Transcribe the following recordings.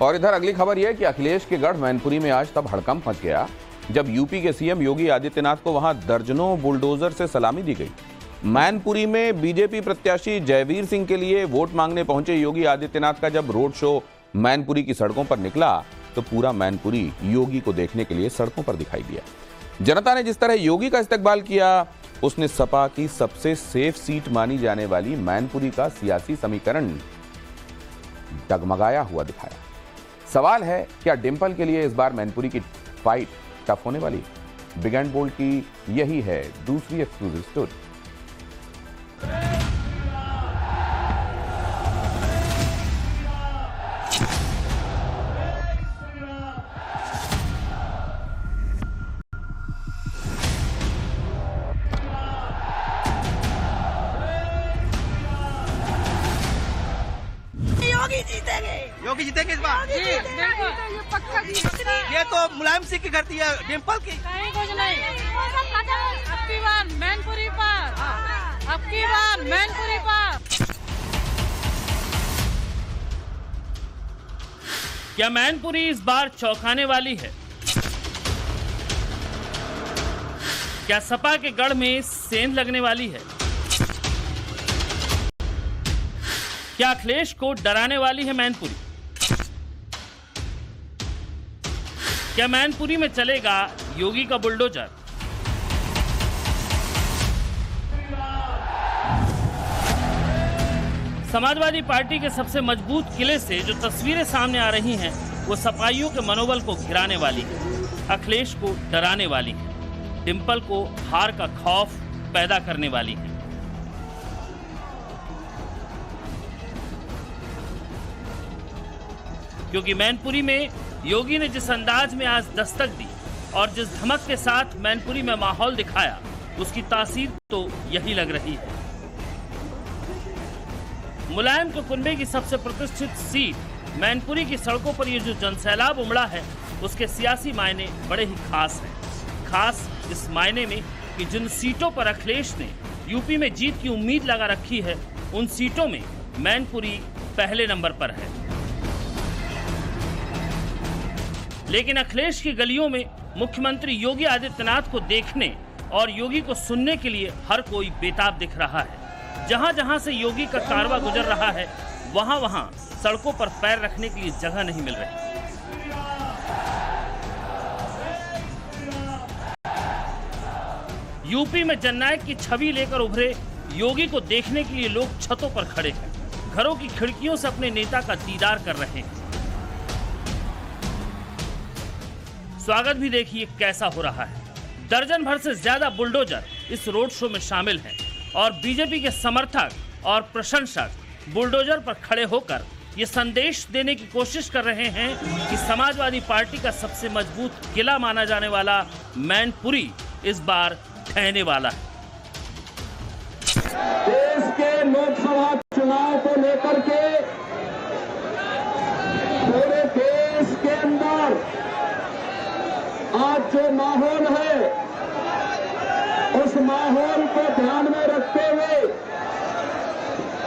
और इधर अगली खबर यह कि अखिलेश के गढ़ मैनपुरी में आज तब हड़कंप मच गया जब यूपी के सीएम योगी आदित्यनाथ को वहां दर्जनों बुलडोजर से सलामी दी गई। मैनपुरी में बीजेपी प्रत्याशी जयवीर सिंह के लिए वोट मांगने पहुंचे योगी आदित्यनाथ का जब रोड शो मैनपुरी की सड़कों पर निकला तो पूरा मैनपुरी योगी को देखने के लिए सड़कों पर दिखाई दिया। जनता ने जिस तरह योगी का इस्तकबाल किया, उसने सपा की सबसे सेफ सीट मानी जाने वाली मैनपुरी का सियासी समीकरण डगमगाया हुआ दिखाया। सवाल है, क्या डिंपल के लिए इस बार मैनपुरी की फाइट टफ होने वाली? बिग एंड बोल्ड की यही है दूसरी एक्सक्लूसिव स्टोरी। योगी जीतेंगे इस बार। ये पक्का जीतेंगे। ये तो मुलायम सिंह की करती है, डिंपल की कहीं कुछ नहीं। अब की बार मैनपुरी पर, अब की बार मैनपुरी पर। क्या मैनपुरी इस बार चौंकाने वाली है? क्या सपा के गढ़ में सेंध लगने वाली है? क्या अखिलेश को डराने वाली है मैनपुरी? क्या मैनपुरी में चलेगा योगी का बुलडोजर? समाजवादी पार्टी के सबसे मजबूत किले से जो तस्वीरें सामने आ रही हैं, वो सपाइयों के मनोबल को गिराने वाली है, अखिलेश को डराने वाली है, डिंपल को हार का खौफ पैदा करने वाली है। क्योंकि मैनपुरी में योगी ने जिस अंदाज में आज दस्तक दी और जिस धमक के साथ मैनपुरी में माहौल दिखाया, उसकी तासीर तो यही लग रही है। मुलायम के कुनबे की सबसे प्रतिष्ठित सीट मैनपुरी की सड़कों पर ये जो जनसैलाब उमड़ा है, उसके सियासी मायने बड़े ही खास हैं। खास इस मायने में कि जिन सीटों पर अखिलेश ने यूपी में जीत की उम्मीद लगा रखी है, उन सीटों में मैनपुरी पहले नंबर पर है। लेकिन अखिलेश की गलियों में मुख्यमंत्री योगी आदित्यनाथ को देखने और योगी को सुनने के लिए हर कोई बेताब दिख रहा है। जहां जहां से योगी का कारवां गुजर रहा है, वहां वहां सड़कों पर पैर रखने के लिए जगह नहीं मिल रही। यूपी में जननायक की छवि लेकर उभरे योगी को देखने के लिए लोग छतों पर खड़े हैं, घरों की खिड़कियों से अपने नेता का दीदार कर रहे हैं। स्वागत भी देखिए कैसा हो रहा है। दर्जन भर से ज्यादा बुलडोजर इस रोड शो में शामिल हैं और बीजेपी के समर्थक और प्रशंसक बुलडोजर पर खड़े होकर ये संदेश देने की कोशिश कर रहे हैं कि समाजवादी पार्टी का सबसे मजबूत किला माना जाने वाला मैनपुरी इस बार ढहने वाला है। देश के लोकसभा चुनाव को लेकर के पूरे देश के अंदर आज जो माहौल है, उस माहौल को ध्यान में रखते हुए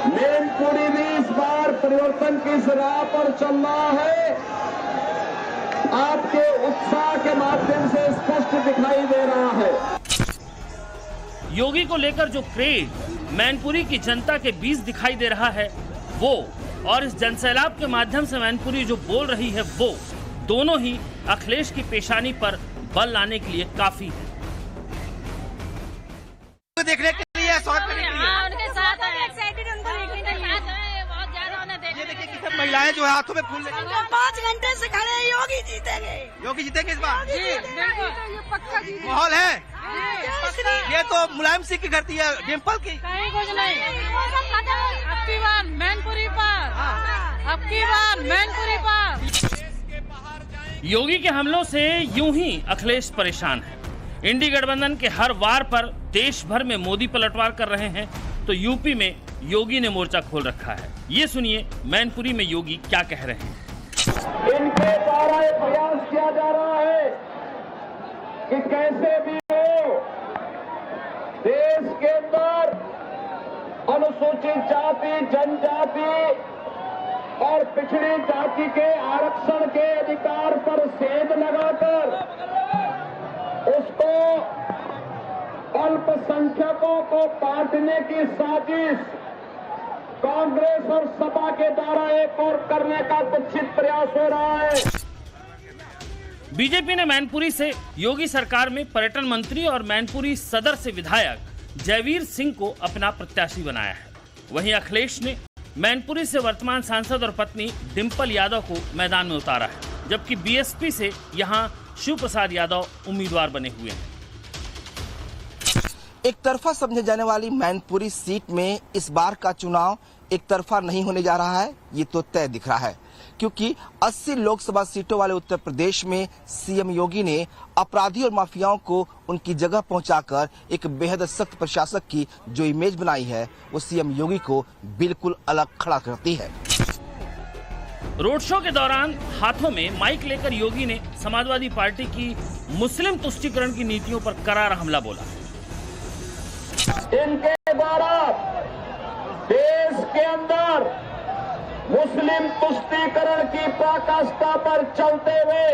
मैनपुरी भी इस बार परिवर्तन की राह पर चल रहा है। आपके उत्साह के माध्यम से स्पष्ट दिखाई दे रहा है। योगी को लेकर जो क्रेज मैनपुरी की जनता के बीच दिखाई दे रहा है, वो और इस जनसैलाब के माध्यम से मैनपुरी जो बोल रही है, वो दोनों ही अखिलेश की पेशानी पर बल लाने के लिए काफी है। देखने के लिए, स्वागत करने के लिए उनके साथ एक्साइटेड, उनको देखने के लिए बहुत ज्यादा उन्हें देखने। ये देखिए कि सब महिलाएं जो है हाथों में फूल लेकर 5 घंटे से खड़े हैं, योगी जीतेंगे। योगी जीतेंगे इस बार। ये पक्का जीतेंगे। माहौल है। ये तो मुलायम सिंह की करती है, डिंपल की कहीं कुछ नहीं। अब की बार मैनपुरी पर, अब की बार मैनपुरी पर। योगी के हमलों से यूं ही अखिलेश परेशान है। इंडी गठबंधन के हर वार पर देश भर में मोदी पलटवार कर रहे हैं, तो यूपी में योगी ने मोर्चा खोल रखा है। ये सुनिए मैनपुरी में योगी क्या कह रहे हैं। इनके द्वारा प्रयास किया जा रहा है कि कैसे भी हो देश के अंदर अनुसूचित जाति, जनजाति और पिछड़ी जाति के आरक्षण के अधिकार पर सेंध लगाकर उसको अल्पसंख्यकों को बांटने की साजिश कांग्रेस और सपा के द्वारा एक और करने का कुत्सित प्रयास हो रहा है। बीजेपी ने मैनपुरी से योगी सरकार में पर्यटन मंत्री और मैनपुरी सदर से विधायक जयवीर सिंह को अपना प्रत्याशी बनाया है। वहीं अखिलेश ने मैनपुरी से वर्तमान सांसद और पत्नी डिंपल यादव को मैदान में उतारा है, जबकि बीएसपी से यहां शिव प्रसाद यादव उम्मीदवार बने हुए हैं। एक तरफा समझे जाने वाली मैनपुरी सीट में इस बार का चुनाव एक तरफा नहीं होने जा रहा है, ये तो तय दिख रहा है, क्योंकि 80 लोकसभा सीटों वाले उत्तर प्रदेश में सीएम योगी ने अपराधी और माफियाओं को उनकी जगह पहुंचाकर एक बेहद सख्त प्रशासक की जो इमेज बनाई है वो सीएम योगी को बिल्कुल अलग खड़ा करती है। रोड शो के दौरान हाथों में माइक लेकर योगी ने समाजवादी पार्टी की मुस्लिम तुष्टीकरण की नीतियों पर करारा हमला बोला। इनके द्वारा देश के अंदर मुस्लिम तुष्टीकरण की पराकाष्ठा पर चलते हुए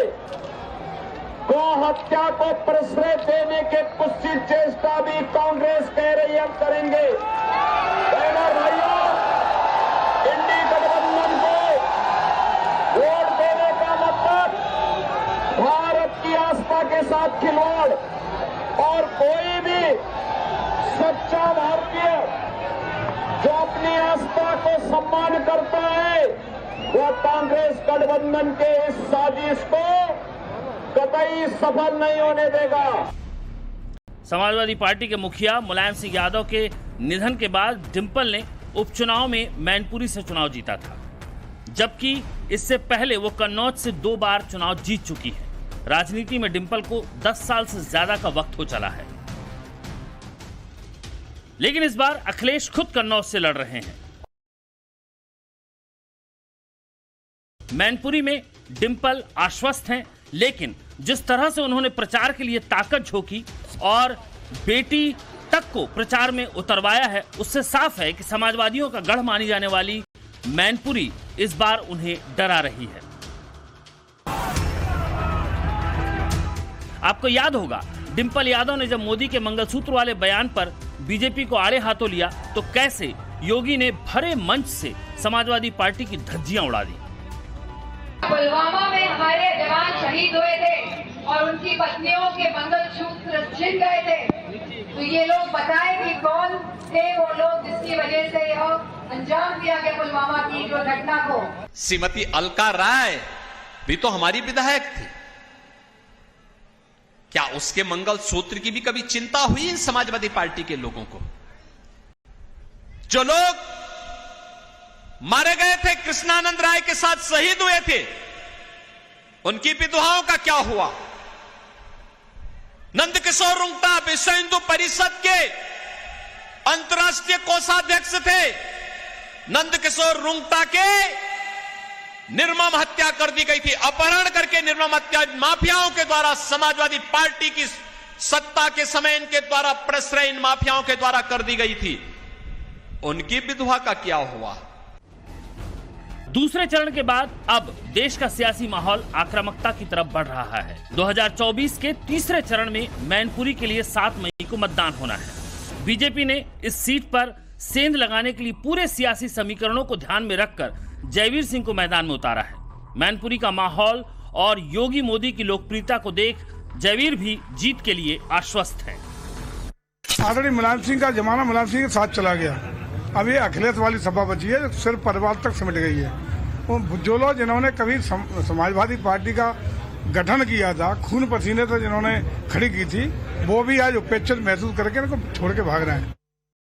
गौ हत्या को प्रश्रय देने के कुत्सित चेष्टा भी कांग्रेस कह रही हम करेंगे। बहनों भाइयों, इंडी गठबंधन को वोट देने का मतलब भारत की आस्था के साथ खिलवाड़, और कोई भी सच्चा भारतीय जो अपनी आस्था को सम्मान करता है वह कांग्रेस गठबंधन के इस साजिश को कतई सफल नहीं होने देगा। समाजवादी पार्टी के मुखिया मुलायम सिंह यादव के निधन के बाद डिंपल ने उपचुनाव में मैनपुरी से चुनाव जीता था, जबकि इससे पहले वो कन्नौज से 2 बार चुनाव जीत चुकी है। राजनीति में डिंपल को 10 साल से ज्यादा का वक्त हो चला है, लेकिन इस बार अखिलेश खुद कन्नौज से लड़ रहे हैं। मैनपुरी में डिंपल आश्वस्त हैं, लेकिन जिस तरह से उन्होंने प्रचार के लिए ताकत झोंकी और बेटी तक को प्रचार में उतरवाया है, उससे साफ है कि समाजवादियों का गढ़ मानी जाने वाली मैनपुरी इस बार उन्हें डरा रही है। आपको याद होगा, डिंपल यादव ने जब मोदी के मंगलसूत्र वाले बयान पर बीजेपी को आड़े हाथों लिया तो कैसे योगी ने भरे मंच से समाजवादी पार्टी की धज्जियां उड़ा दी। पुलवामा में हमारे जवान शहीद हुए थे और उनकी पत्नियों के मंगलसूत्र छिन गए थे, तो ये लोग बताएं कि कौन थे वो लोग जिसकी वजह से यह अंजाम दिया गया पुलवामा की जो घटना को। श्रीमती अलका राय भी तो हमारी विधायक थी, क्या उसके मंगलसूत्र की भी कभी चिंता हुई इन समाजवादी पार्टी के लोगों को? जो लोग मारे गए थे, कृष्णानंद राय के साथ शहीद हुए थे, उनकी विधवाओं का क्या हुआ? नंदकिशोर रुंगटा विश्व हिंदू परिषद के अंतर्राष्ट्रीय कोषाध्यक्ष थे। नंदकिशोर रुंगटा के निर्मम हत्या कर दी गई थी, अपहरण करके निर्मम हत्या माफियाओं के द्वारा, समाजवादी पार्टी की सत्ता के समय इनके द्वारा प्रश्रय इन माफियाओं के द्वारा कर दी गई थी। उनकी विधवा का क्या हुआ? दूसरे चरण के बाद अब देश का सियासी माहौल आक्रामकता की तरफ बढ़ रहा है। 2024 के तीसरे चरण में मैनपुरी के लिए 7 मई को मतदान होना है। बीजेपी ने इस सीट पर सेंध लगाने के लिए पूरे सियासी समीकरणों को ध्यान में रखकर जयवीर सिंह को मैदान में उतारा है। मैनपुरी का माहौल और योगी मोदी की लोकप्रियता को देख जयवीर भी जीत के लिए आश्वस्त हैं। आदरणीय मुलायम सिंह का जमाना मुलायम सिंह के साथ चला गया, अब ये अखिलेश वाली सभा बची है, सिर्फ परिवार तक सिमट गई है। वो जो लोग जिन्होंने कभी समाजवादी पार्टी का गठन किया था, खून पसीने से जिन्होंने खड़ी की थी, वो भी आज उपेक्षित महसूस करके इनको छोड़ के भाग रहे हैं।